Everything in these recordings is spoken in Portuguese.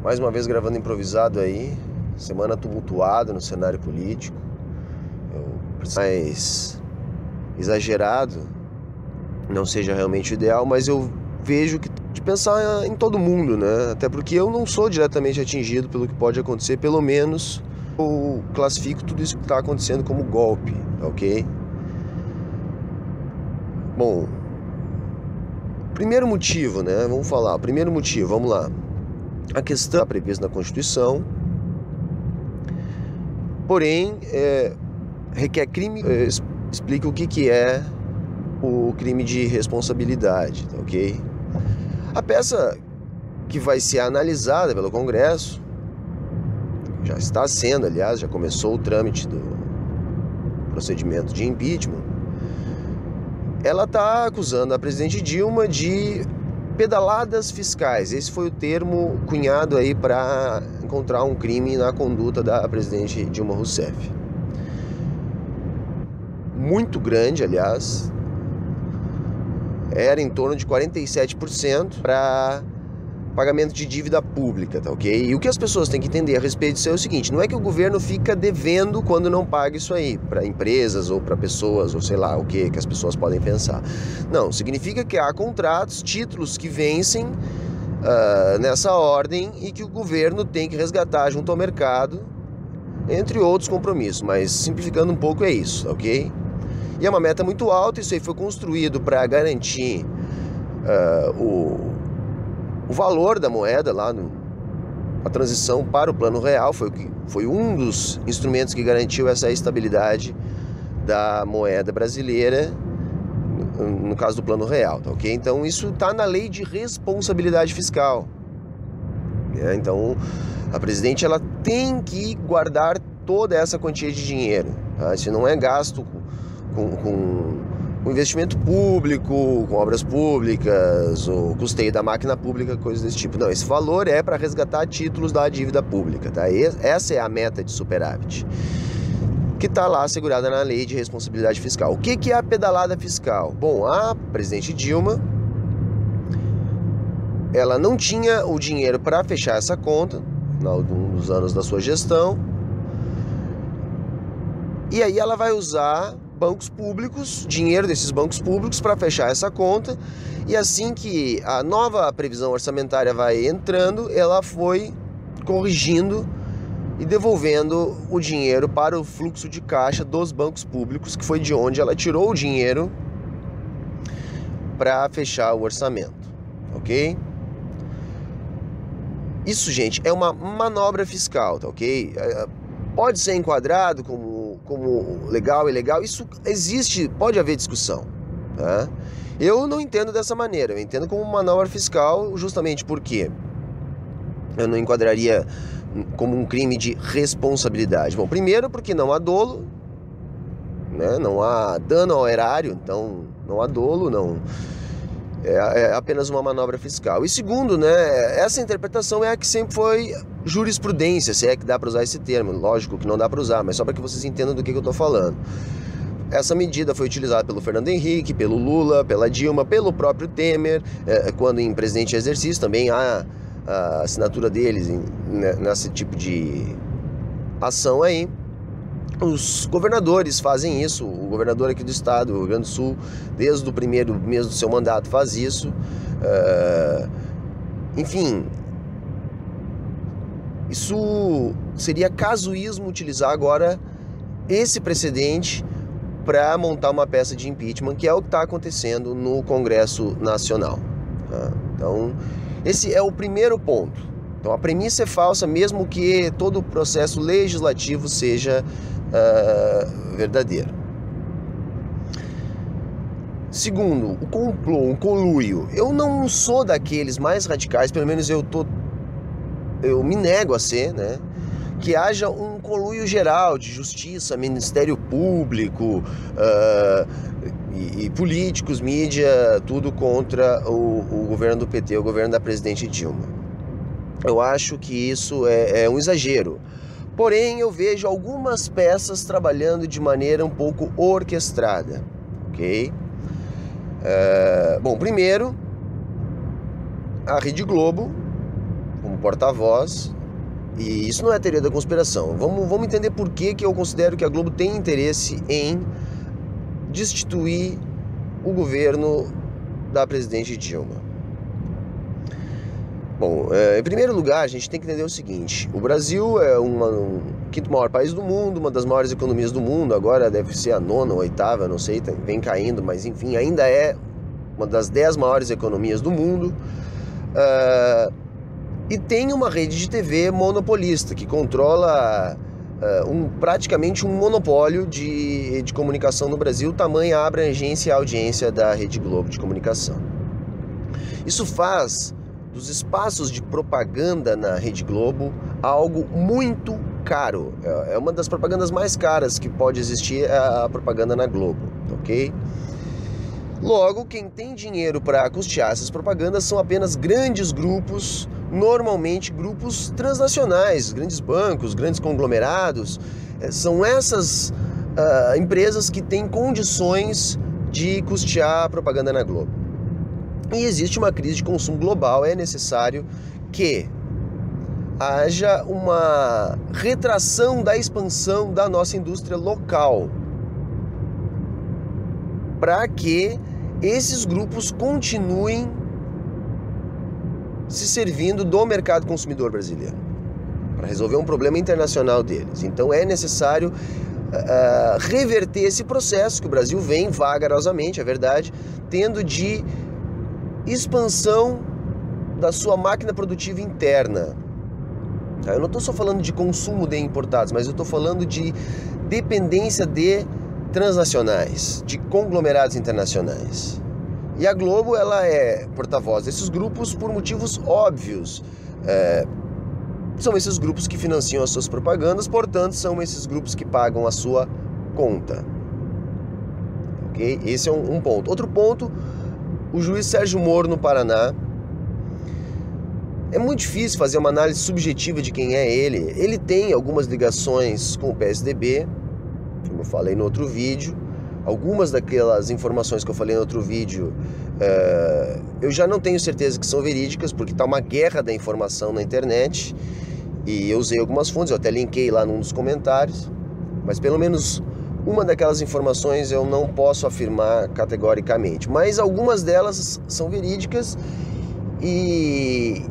Mais uma vez gravando improvisado aí. Semana tumultuada no cenário político. Mais exagerado não seja realmente o ideal, mas eu vejo que de pensar em todo mundo, né? Até porque eu não sou diretamente atingido pelo que pode acontecer, pelo menos eu classifico tudo isso que está acontecendo como golpe, ok? Bom, primeiro motivo, né? Vamos falar, primeiro motivo, vamos lá. A questão está prevista na Constituição, porém, requer crime, explica o que é o crime de responsabilidade, tá, ok? A peça que vai ser analisada pelo Congresso, já está sendo, aliás, já começou o trâmite do procedimento de impeachment, ela está acusando a presidente Dilma de pedaladas fiscais. Esse foi o termo cunhado aí para encontrar um crime na conduta da presidente Dilma Rousseff. Muito grande, aliás, era em torno de 47% para pagamento de dívida pública, tá ok? E o que as pessoas têm que entender a respeito disso é o seguinte: não é que o governo fica devendo quando não paga isso aí para empresas ou para pessoas, ou sei lá o que as pessoas podem pensar. Não, significa que há contratos, títulos que vencem nessa ordem e que o governo tem que resgatar junto ao mercado, entre outros compromissos, mas simplificando um pouco é isso, ok? E é uma meta muito alta. Isso aí foi construído para garantir o valor da moeda lá, a transição para o plano real, foi um dos instrumentos que garantiu essa estabilidade da moeda brasileira, no caso do plano real, tá ok? Então isso está na lei de responsabilidade fiscal. Então a presidente ela tem que guardar toda essa quantia de dinheiro, tá? Isso não é gasto com investimento público, com obras públicas, ou custeio da máquina pública, coisas desse tipo. Não, esse valor é para resgatar títulos da dívida pública, tá? Essa é a meta de superávit, que está lá assegurada na lei de responsabilidade fiscal. O que é a pedalada fiscal? Bom, a presidente Dilma, ela não tinha o dinheiro para fechar essa conta no final de um dos anos da sua gestão, e aí ela vai usar bancos públicos, dinheiro desses bancos públicos para fechar essa conta, e assim que a nova previsão orçamentária vai entrando, ela foi corrigindo e devolvendo o dinheiro para o fluxo de caixa dos bancos públicos, que foi de onde ela tirou o dinheiro para fechar o orçamento, ok? Isso, gente, é uma manobra fiscal, tá ok? Pode ser enquadrado como legal e ilegal, isso existe, pode haver discussão, tá? Eu não entendo dessa maneira, eu entendo como manobra fiscal, justamente porque eu não enquadraria como um crime de responsabilidade. Bom, primeiro porque não há dolo, né? Não há dano ao erário, então não há dolo, não. É apenas uma manobra fiscal. E segundo, né, essa interpretação é a que sempre foi jurisprudência, se é que dá para usar esse termo. Lógico que não dá para usar, mas só para que vocês entendam do que eu estou falando. Essa medida foi utilizada pelo Fernando Henrique, pelo Lula, pela Dilma, pelo próprio Temer, quando em presidente em exercício também há a assinatura deles nesse tipo de ação aí. Os governadores fazem isso, o governador aqui do estado, do Rio Grande do Sul, desde o primeiro mês do seu mandato faz isso. Enfim, isso seria casuísmo utilizar agora esse precedente para montar uma peça de impeachment, que é o que está acontecendo no Congresso Nacional. Então, esse é o primeiro ponto. Então, a premissa é falsa, mesmo que todo o processo legislativo seja verdadeiro. Segundo, o complô, o conluio. Eu não sou daqueles mais radicais, pelo menos eu me nego a ser, né? Que haja um conluio geral de justiça, Ministério Público e políticos, mídia, tudo contra o governo do PT, o governo da presidente Dilma. Eu acho que isso é um exagero. Porém, eu vejo algumas peças trabalhando de maneira um pouco orquestrada, ok? Bom, primeiro, a Rede Globo, como porta-voz, e isso não é teoria da conspiração. Vamos entender por que eu considero que a Globo tem interesse em destituir o governo da presidente Dilma. Bom, em primeiro lugar, a gente tem que entender o seguinte: o Brasil é o quinto maior país do mundo, uma das maiores economias do mundo, agora deve ser a nona ou oitava, não sei, vem caindo, mas enfim, ainda é uma das 10 maiores economias do mundo, e tem uma rede de TV monopolista que controla praticamente um monopólio de comunicação no Brasil, tamanha a abrangência e a audiência da Rede Globo de comunicação. Isso faz dos espaços de propaganda na Rede Globo algo muito caro. É uma das propagandas mais caras que pode existir, a propaganda na Globo, ok? Logo, quem tem dinheiro para custear essas propagandas são apenas grandes grupos, normalmente grupos transnacionais, grandes bancos, grandes conglomerados. São essas empresas que têm condições de custear a propaganda na Globo. E existe uma crise de consumo global, é necessário que haja uma retração da expansão da nossa indústria local, para que esses grupos continuem se servindo do mercado consumidor brasileiro, para resolver um problema internacional deles. Então é necessário reverter esse processo que o Brasil vem vagarosamente, é verdade, tendo de expansão da sua máquina produtiva interna. Eu não estou só falando de consumo de importados, mas eu estou falando de dependência de transnacionais, de conglomerados internacionais. E a Globo, ela é porta-voz desses grupos por motivos óbvios. São esses grupos que financiam as suas propagandas, portanto, são esses grupos que pagam a sua conta. Ok? Esse é um ponto. Outro ponto: o juiz Sérgio Moro, no Paraná. É muito difícil fazer uma análise subjetiva de quem é ele. Ele tem algumas ligações com o PSDB, como eu falei no outro vídeo. Algumas daquelas informações que eu falei no outro vídeo, eu já não tenho certeza que são verídicas, porque está uma guerra da informação na internet. E eu usei algumas fontes, eu até linkei lá num dos comentários. Mas pelo menos uma daquelas informações eu não posso afirmar categoricamente, mas algumas delas são verídicas e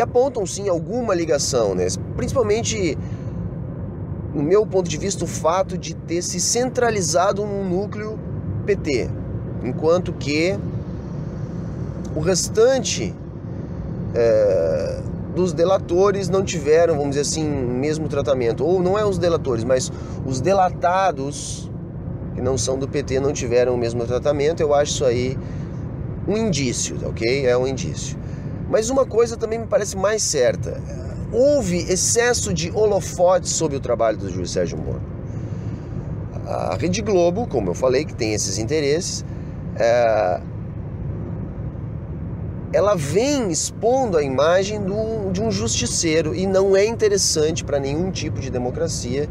apontam sim alguma ligação, né? Principalmente, no meu ponto de vista, o fato de ter se centralizado num núcleo PT, enquanto que o restante dos delatores não tiveram, vamos dizer assim, o mesmo tratamento. Ou não é os delatores, mas os delatados, que não são do PT, não tiveram o mesmo tratamento. Eu acho isso aí um indício, ok? É um indício. Mas uma coisa também me parece mais certa: houve excesso de holofote sobre o trabalho do juiz Sérgio Moro. A Rede Globo, como eu falei, que tem esses interesses, ela vem expondo a imagem de um justiceiro, e não é interessante para nenhum tipo de democracia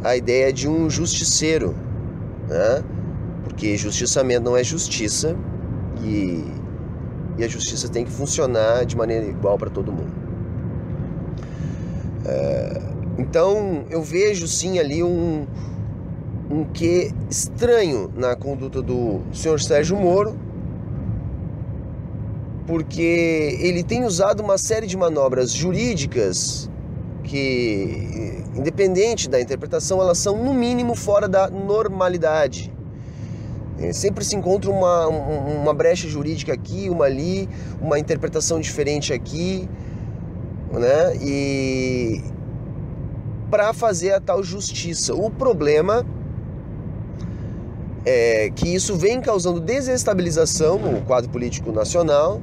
a ideia de um justiceiro, né? Porque justiçamento não é justiça, e a justiça tem que funcionar de maneira igual para todo mundo. Então eu vejo sim ali um quê estranho na conduta do senhor Sérgio Moro, porque ele tem usado uma série de manobras jurídicas que, independente da interpretação, elas são no mínimo fora da normalidade. Sempre se encontra uma brecha jurídica aqui, uma ali, uma interpretação diferente aqui, né? E para fazer a tal justiça. O problema é que isso vem causando desestabilização no quadro político nacional,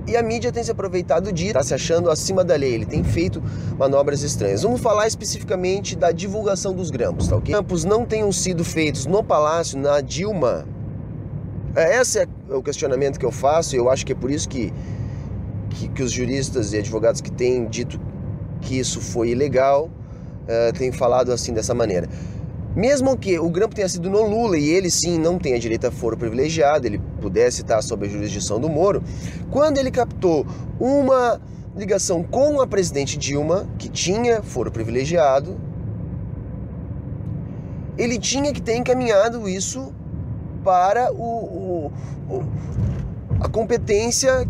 e a mídia tem se aproveitado disso, está se achando acima da lei. Ele tem feito manobras estranhas. Vamos falar especificamente da divulgação dos grampos, tá ok? Os grampos não tenham sido feitos no Palácio, na Dilma. Esse é o questionamento que eu faço, e eu acho que é por isso que os juristas e advogados que têm dito que isso foi ilegal têm falado assim, dessa maneira. Mesmo que o grampo tenha sido no Lula e ele sim não tenha direito a foro privilegiado, ele pudesse estar sob a jurisdição do Moro, quando ele captou uma ligação com a presidente Dilma, que tinha foro privilegiado, ele tinha que ter encaminhado isso para a competência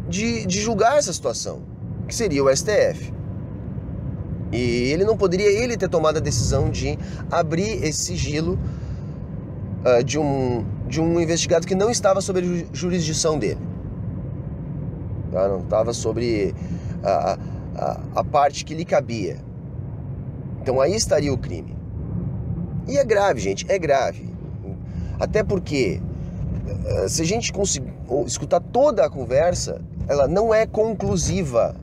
de julgar essa situação, que seria o STF. E ele não poderia ter tomado a decisão de abrir esse sigilo de um investigado que não estava sob a jurisdição dele. Tá? Não estava sobre a parte que lhe cabia. Então aí estaria o crime. E é grave, gente, é grave. Até porque, se a gente conseguir escutar toda a conversa, ela não é conclusiva.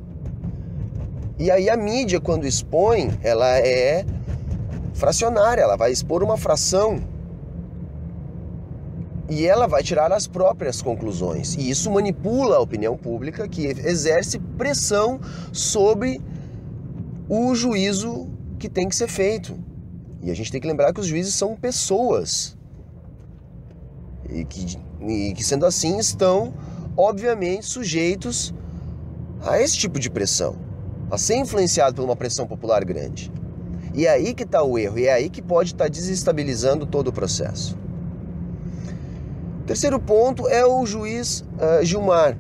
E aí a mídia, quando expõe, ela é fracionária, ela vai expor uma fração e ela vai tirar as próprias conclusões. E isso manipula a opinião pública, que exerce pressão sobre o juízo que tem que ser feito. E a gente tem que lembrar que os juízes são pessoas. E que sendo assim, estão, obviamente, sujeitos a esse tipo de pressão, a ser influenciado por uma pressão popular grande. E é aí que está o erro, e é aí que pode estar desestabilizando todo o processo. O terceiro ponto é o juiz Gilmar.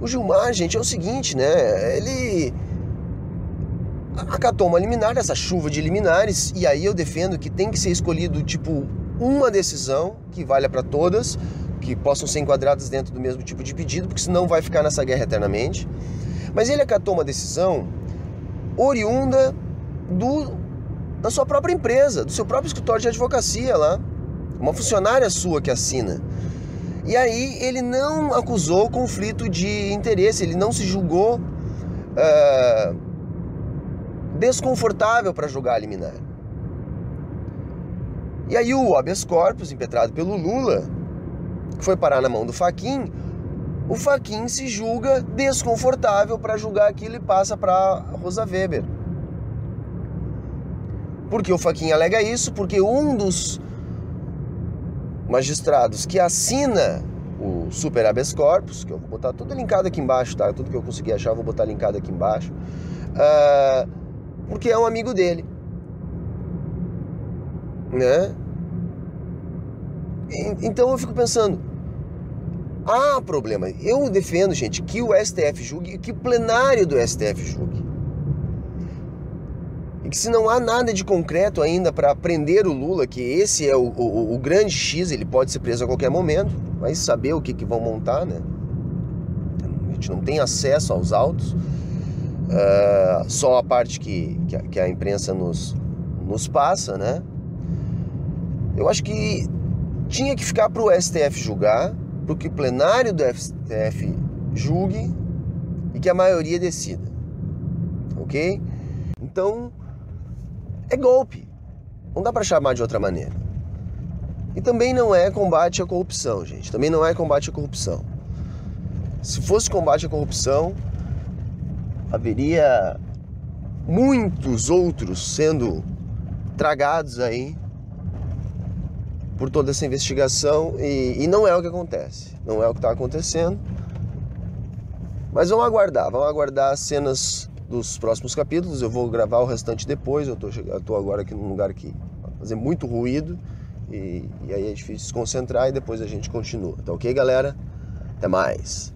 O Gilmar, gente, é o seguinte, né? Ele acatou uma liminar, essa chuva de liminares, e aí eu defendo que tem que ser escolhido, tipo, uma decisão que valha para todas, que possam ser enquadradas dentro do mesmo tipo de pedido, porque senão vai ficar nessa guerra eternamente. Mas ele acatou uma decisão oriunda da sua própria empresa, do seu próprio escritório de advocacia lá, uma funcionária sua que assina. E aí ele não acusou conflito de interesse, ele não se julgou desconfortável para julgar a liminar. E aí o habeas corpus, impetrado pelo Lula, foi parar na mão do Fachin. O Fachin se julga desconfortável para julgar aquilo e passa para Rosa Weber. Por que o Fachin alega isso? Porque um dos magistrados que assina o super habeas corpus, que eu vou botar tudo linkado aqui embaixo, tá? Tudo que eu conseguir achar eu vou botar linkado aqui embaixo, porque é um amigo dele, né? Então eu fico pensando, há problema. Eu defendo, gente, que o STF julgue, que o plenário do STF julgue. E que se não há nada de concreto ainda para prender o Lula, que esse é o grande X, ele pode ser preso a qualquer momento, vai saber o que vão montar, né? A gente não tem acesso aos autos, só a parte que a imprensa nos passa, né? Eu acho que tinha que ficar para o STF julgar, para que o plenário do STF julgue e que a maioria decida, ok? Então, é golpe, não dá para chamar de outra maneira. E também não é combate à corrupção, gente, também não é combate à corrupção. Se fosse combate à corrupção, haveria muitos outros sendo tragados aí por toda essa investigação e não é o que acontece, não é o que está acontecendo. Mas vamos aguardar as cenas dos próximos capítulos. Eu vou gravar o restante depois, eu tô agora aqui num lugar que vai fazer muito ruído e aí é difícil se concentrar e depois a gente continua, tá ok, galera? Até mais!